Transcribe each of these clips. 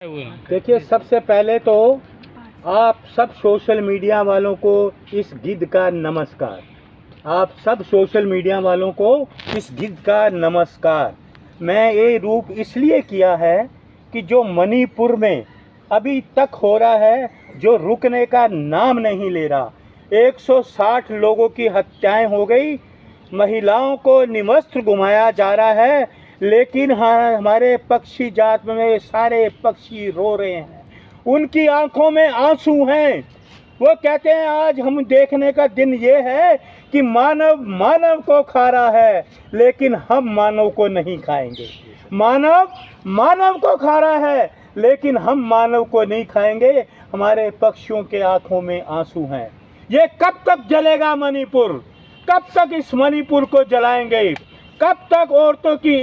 देखिए, सबसे पहले तो आप सब सोशल मीडिया वालों को इस गिद्ध का नमस्कार। आप सब सोशल मीडिया वालों को इस गिद्ध का नमस्कार। मैं ये रूप इसलिए किया है कि जो मणिपुर में अभी तक हो रहा है, जो रुकने का नाम नहीं ले रहा। 160 लोगों की हत्याएं हो गई, महिलाओं को निवस्त्र घुमाया जा रहा है, लेकिन हाँ, हमारे पक्षी जात में सारे पक्षी रो रहे हैं, उनकी आंखों में आंसू हैं। वो कहते हैं आज हम देखने का दिन ये है कि मानव मानव को खा रहा है, लेकिन हम मानव को नहीं खाएंगे। मानव मानव को खा रहा है, लेकिन हम मानव को नहीं खाएंगे। हमारे पक्षियों के आंखों में आंसू हैं। ये कब तक जलेगा मणिपुर? कब तक इस मणिपुर को जलाएंगे? कब तक औरतों की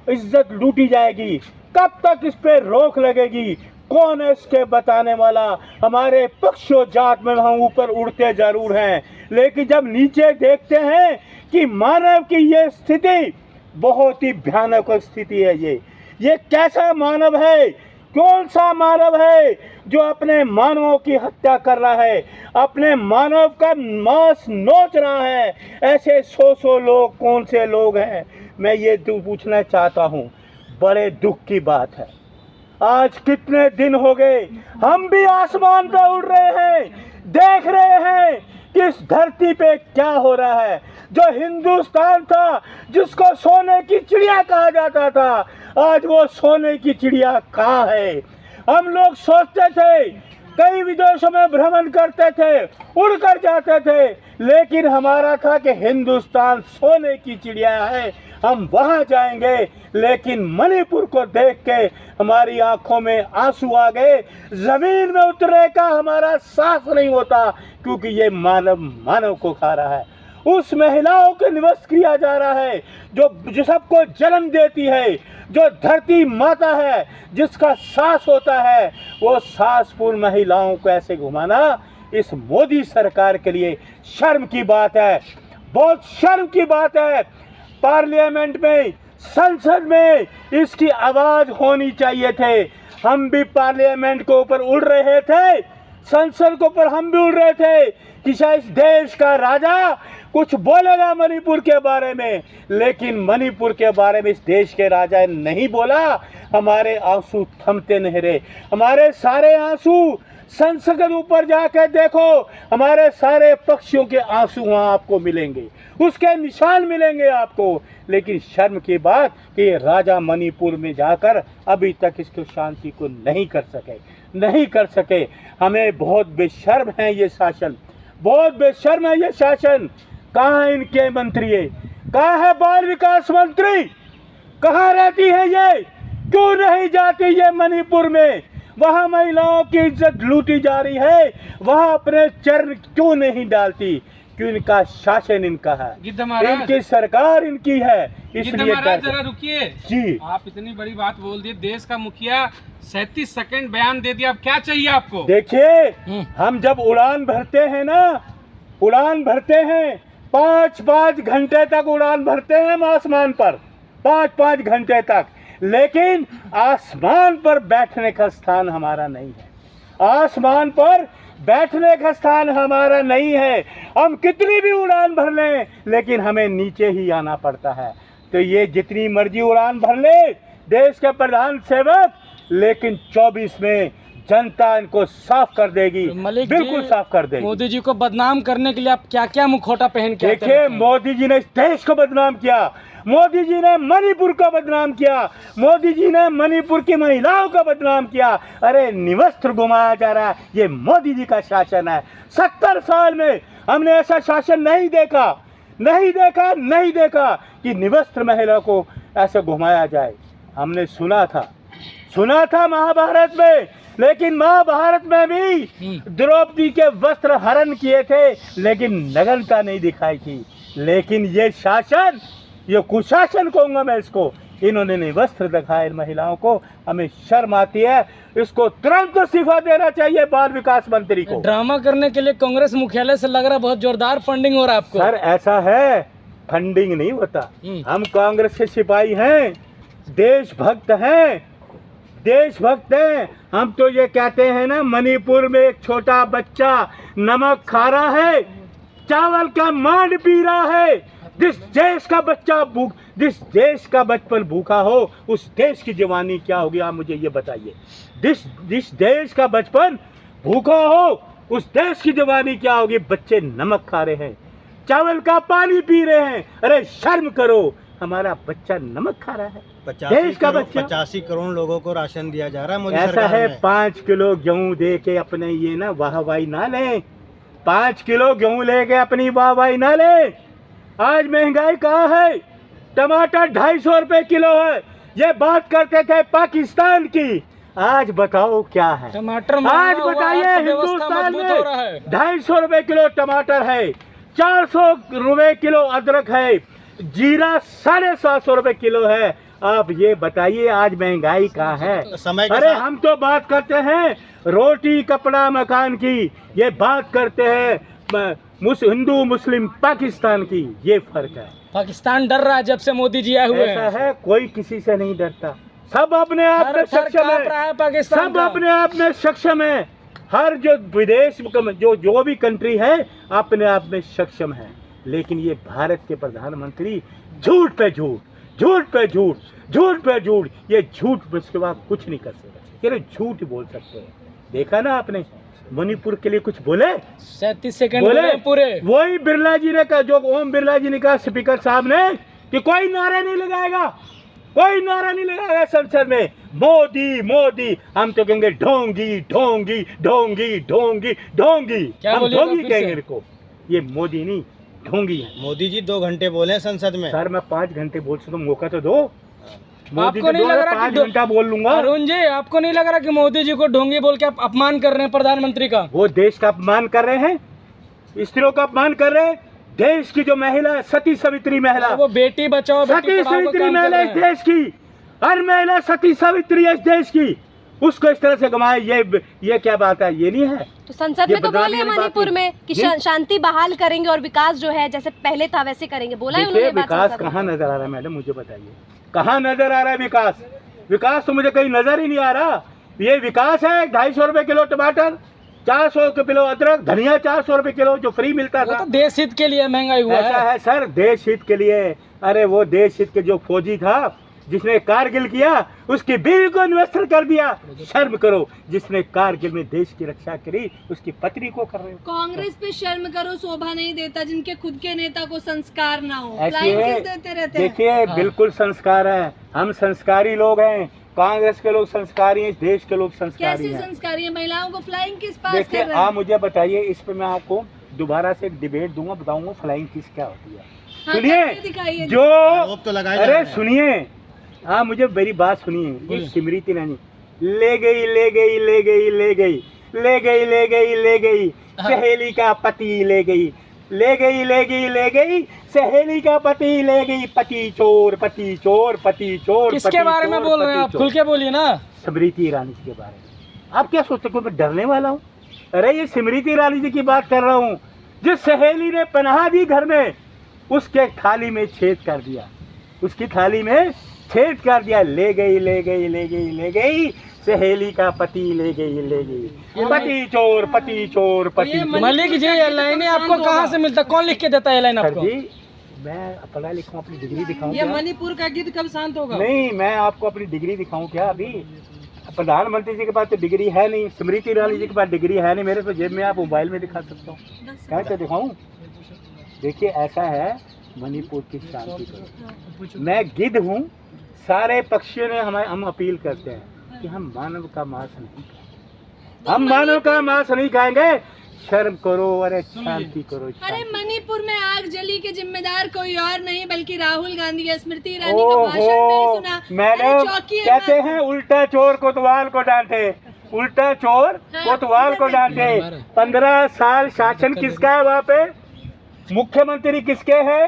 इज्जत लूटी जाएगी? कब तक इस पे रोक लगेगी? कौन है इसके बताने वाला? हमारे पक्षियों जात में हम ऊपर उड़ते जरूर हैं, लेकिन जब नीचे देखते हैं कि मानव की ये स्थिति बहुत ही भयानक स्थिति है। ये कैसा मानव है? कौन सा मानव है जो अपने मानवों की हत्या कर रहा है, अपने मानव का मांस नोच रहा है? ऐसे सौ लोग कौन से लोग हैं? मैं ये पूछना चाहता हूँ। बड़े दुख की बात है, आज कितने दिन हो गए हम भी आसमान पे उड़ रहे हैं, देख रहे हैं कि इस धरती पे क्या हो रहा है। जो हिंदुस्तान था, जिसको सोने की चिड़िया कहा जाता था, आज वो सोने की चिड़िया कहाँ है? हम लोग सोचते थे, कई विदेशों में भ्रमण करते थे, उड़कर जाते थे, लेकिन हमारा था कि हिंदुस्तान सोने की चिड़िया है, हम वहां जाएंगे। लेकिन मणिपुर को देख के हमारी आंखों में आंसू आ गए। जमीन में उतरने का हमारा साहस नहीं होता, क्योंकि ये मानव मानव को खा रहा है। उस महिलाओं को निवस्त किया जा रहा है जो सबको जन्म देती है, जो धरती माता है, जिसका सास होता है। वो सासपूर्ण महिलाओं को ऐसे घुमाना इस मोदी सरकार के लिए शर्म की बात है, बहुत शर्म की बात है। पार्लियामेंट में, संसद में इसकी आवाज होनी चाहिए थे। हम भी पार्लियामेंट के ऊपर उड़ रहे थे, संसद के ऊपर हम भी उड़ रहे थे कि शायद इस देश का राजा कुछ बोलेगा मणिपुर के बारे में, लेकिन मणिपुर के बारे में इस देश के राजा ने नहीं बोला। हमारे आंसू थमते नहीं रहे, हमारे सारे आंसू संसद के ऊपर जाकर देखो, हमारे सारे पक्षियों के आंसू वहाँ आपको मिलेंगे, उसके निशान मिलेंगे आपको। लेकिन शर्म की बात कि राजा मणिपुर में जाकर अभी तक इसको शांति को नहीं कर सके। हमें बहुत बेशर्म है ये शासन, बहुत बेशर्म है ये शासन। कहाँ है इनके मंत्री? कहाँ है बाल विकास मंत्री? कहाँ रहती है ये? क्यों नहीं जाती ये मणिपुर में? वहाँ महिलाओं की इज्जत लूटी जा रही है, वहाँ अपने चरण क्यों नहीं डालती? क्यों? इनका शासन इनका है, इनकी सरकार इनकी है, इसलिए। जरा रुकिए जी, आप इतनी बड़ी बात बोल दिए, देश का मुखिया 37 सेकंड बयान दे दिया, अब क्या चाहिए आपको? देखिए, हम जब उड़ान भरते हैं ना, उड़ान भरते हैं 5-5 घंटे तक उड़ान भरते हैं हम आसमान पर, 5-5 घंटे तक, लेकिन आसमान पर बैठने का स्थान हमारा नहीं है। आसमान पर बैठने का स्थान हमारा नहीं है। हम कितनी भी उड़ान भर लें, लेकिन हमें नीचे ही आना पड़ता है। तो ये जितनी मर्जी उड़ान भर ले देश के प्रधान सेवक, लेकिन 24 में जनता इनको साफ कर देगी, बिल्कुल साफ कर देगी। मोदी जी को बदनाम करने के लिए आप क्या क्या मुखौटा पहन के? देखिए, मोदी जी ने इस देश को बदनाम किया, मोदी जी ने मणिपुर को बदनाम किया, मोदी जी ने मणिपुर की महिलाओं को बदनाम किया। अरे निवस्त्र घुमाया जा रहा है, ये मोदी जी का शासन है। 70 साल में हमने ऐसा शासन नहीं देखा कि निवस्त्र महिला को ऐसे घुमाया जाए। हमने सुना था महाभारत में, लेकिन महाभारत में भी द्रौपदी के वस्त्र हरण किए थे, लेकिन नग्नता नहीं दिखाई थी। लेकिन ये शासन, ये कुशासन कहूंगा मैं इसको, इन्होंने नहीं वस्त्र दिखाए महिलाओं को। हमें शर्म आती है, इसको तुरंत इस्तीफा देना चाहिए बाल विकास मंत्री को। ड्रामा करने के लिए कांग्रेस मुख्यालय से लग रहा बहुत जोरदार फंडिंग हो रहा है आपको। सर ऐसा है, फंडिंग नहीं होता। हम कांग्रेस के सिपाही हैं, देशभक्त हैं, देशभक्त हैं। हम तो ये कहते हैं ना, मणिपुर में एक छोटा बच्चा नमक खा रहा है, चावल का मांड पी रहा है। जिस देश का बच्चा जिस देश का बचपन भूखा हो, उस देश की जवानी क्या होगी, आप मुझे ये बताइए। जिस देश का बचपन भूखा हो, उस देश की जवानी क्या होगी। बच्चे नमक खा रहे हैं, चावल का पानी पी रहे हैं। अरे शर्म करो, हमारा बच्चा नमक खा रहा है। देश का बच्चा 85 करोड़ लोगों को राशन दिया जा रहा है मोदी ऐसा सरकार है। में। 5 किलो गेहूं दे के अपने ये ना वाहवाही ना लें। 5 किलो गेहूं लेके अपनी वाहवाही ना लें। आज महंगाई कहाँ है? टमाटर 250 रुपए किलो है। ये बात करते थे पाकिस्तान की, आज बताओ क्या है। टमाटर आज महंगा हुआ, बताइए, अर्थव्यवस्था हिंदुस्तान मजबूत हो रहा में है। 250 रुपए किलो टमाटर है, 400 रुपए किलो अदरक है, जीरा 750 रुपए किलो है। आप ये बताइए आज महंगाई कहाँ है। समय के अरे साथ- हम तो बात करते हैं रोटी कपड़ा मकान की, ये बात करते हैं हिंदू मुस्लिम पाकिस्तान की। ये फर्क है। पाकिस्तान डर रहा है जब से मोदी जी आए हुए हैं। ऐसा है, कोई किसी से नहीं डरता। सब अपने आप में थर थर सक्षम कांप रहा है। है पाकिस्तान सब का। अपने आप में सक्षम है। हर जो विदेश जो भी कंट्री है अपने आप में सक्षम है। लेकिन ये भारत के प्रधानमंत्री झूठ पे झूठ, झूठ पे झूठ, झूठ पे झूठ, ये झूठ उसके बाद कुछ नहीं कर सकते। ये झूठ बोल सकते हैं। देखा ना आपने, मणिपुर के लिए कुछ बोले? 37 सेकंड बोले बोले पूरे। वही बिरला जी ने कहा, जो ओम बिरला जी ने कहा स्पीकर साहब ने, कि कोई नारा नहीं लगाएगा, कोई नारा नहीं लगाएगा संसद में मोदी मोदी। हम तो कहेंगे ढोंगी ढोंगी ढोंगी ढोंगी ढोंगी। क्या हम बोलिएगा ढोंगी फिर से? कहेंगे इनको। ये मोदी नहीं, ढोंगी है। मोदी जी 2 घंटे बोले हैं संसद में। सर मैं 5 घंटे बोल सकता हूँ, मौका तो दो। मोदी आपको तो नहीं दो, लग रहा 5 कि घंटा बोल लूंगा। अरुण जी, आपको नहीं लग रहा कि मोदी जी को ढोंगी बोल के आप अपमान कर रहे हैं प्रधानमंत्री का? वो देश का अपमान कर रहे हैं, स्त्रियों का अपमान कर रहे हैं। देश की जो महिला है, सती सावित्री महिला, वो बेटी बचाओ बेटी सती पढ़ाओ का सावित्री काम कर महिला रहे इस हैं। देश की, हर महिला सती सावित्री है इस देश की, उसको इस तरह से गवाए। ये क्या बात है? ये नहीं है। तो संसद ये में तो बदनामी बोले वाली बात मणिपुर नहीं। में कि जी? शांति बहाल करेंगे और विकास जो है जैसे पहले था वैसे करेंगे, बोला है देखिए, उन्होंने बात विकास संसद में। कहाँ नजर आ रहा है मैडम, मुझे बताइए, कहाँ नजर आ रहा है विकास? विकास तो मुझे कहीं नजर ही नहीं आ रहा। ये विकास है 250 रुपए किलो टमाटर, 400 किलो अदरक, धनिया 400 रुपए किलो जो फ्री मिलता वो था। तो देश हित के लिए महंगाई हुआ ऐसा है। है सर, देश हित के लिए। अरे वो देश हित के जो फौजी था, जिसने कारगिल किया, उसकी बीवी को इन्वेस्टर कर दिया। शर्म करो, जिसने कारगिल में देश की रक्षा करी, उसकी पत्नी को कर रहे हो। कांग्रेस पे शर्म करो, शोभा नहीं देता जिनके खुद के नेता को संस्कार ना हो। ऐसी फ्लाइंग है, किस देते रहते हैं। देखिए बिल्कुल संस्कार है। हम संस्कारी लोग हैं, कांग्रेस के लोग संस्कारी हैं, देश के लोग संस्कारी कैसी हैं। संस्कारी है? महिलाओं को फ्लाइंग किस पास देखिए कर रहे आप हैं? मुझे बताइए, इस पे मैं आपको दोबारा से एक डिबेट दूंगा, बताऊंगा फ्लाइंग किस क्या होती है। हाँ, सुनिए, करके दिखाइए। जो आरोप तो लगाए जा रहे अरे हैं। सुनिए, हाँ मुझे मेरी बात सुनिए। ये स्मृति ईरानी ले गई ले गई ले गई ले गई ले गई ले गई ले गई, सहेली का पति ले गई, ले गई ले गई ले गई, सहेली का पति ले गई, पति चोर पति चोर पति चोर। किसके पति बारे में चोर, बोल रहे हैं पति आप? चोर। खुल के बोलिए ना। स्मृति ईरानी जी के बारे में आप क्या सोचते हो? मैं डरने वाला हूँ? अरे ये स्मृति ईरानी जी की बात कर रहा हूँ। जिस सहेली ने पनाह दी घर में, उसके थाली में छेद कर दिया, उसकी थाली में छेद कर दिया। ले गई ले गई ले गई ले गई, सहेली का पति ले गई ले गई, पति चोर पति चोर पति चोर। मलिक जी, ये लाइनें आपको कहाँ से मिलता? कौन लिख के देता है ये लाइन सर आपको? जी, मैं पढ़ा लिखा हूँ, अपनी डिग्री दिखाऊं ये क्या? मणिपुर का गीत कब शांत होगा? नहीं, मैं आपको अपनी डिग्री दिखाऊं क्या? अभी प्रधानमंत्री जी के पास तो डिग्री है नहीं, स्मृति ईरानी जी के पास डिग्री है नहीं, मेरे तो जेब में, आप मोबाइल में दिखा सकता हूँ। क्या तो दिखाऊं? देखिए ऐसा है, मणिपुर की शांति करो। मैं गिद्ध हूँ, सारे पक्षियों ने हम अपील करते हैं कि हम मानव का मांस नहीं खाएंगे, हम मानव का मांस नहीं खाएंगे। शर्म करो, अरे शांति करो। अरे शांति। मणिपुर में आग जली के जिम्मेदार कोई और नहीं बल्कि राहुल गांधी है। स्मृति ईरानी का भाषण नहीं ओहो, सुना? मैडम अरे चौकी है कहते मैं- हैं उल्टा चोर कोतवाल को डांटे, उल्टा चोर हाँ, कोतवाल को डांटे। 15 साल शासन किसका है वहाँ पे? मुख्यमंत्री किसके है?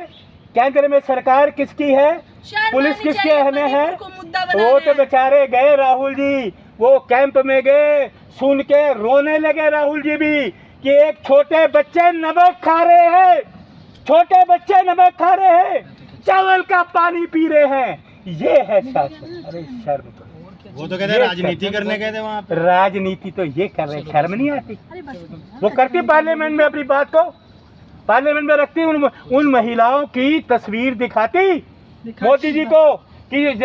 केंद्र में सरकार किसकी है? शर्म पुलिस आनी किसके चाहिए, हमें है? मणिपुर को मुद्दा बना वो रहे तो हैं। बेचारे गए राहुल जी, वो कैंप में गए, सुन के रोने लगे राहुल जी भी कि एक छोटे बच्चे नमक खा रहे हैं, छोटे बच्चे नमक खा रहे हैं, चावल का पानी पी रहे हैं। ये है शासन। अरे शर्म करो, वो तो कहते हैं राजनीति करने गए थे वहाँ पे। राजनीति तो ये कर रहे, शर्म नहीं आती? वो करती पार्लियामेंट में अपनी बात को, पार्लियामेंट में रखती, उन महिलाओं की तस्वीर दिखाती मोदी जी को कि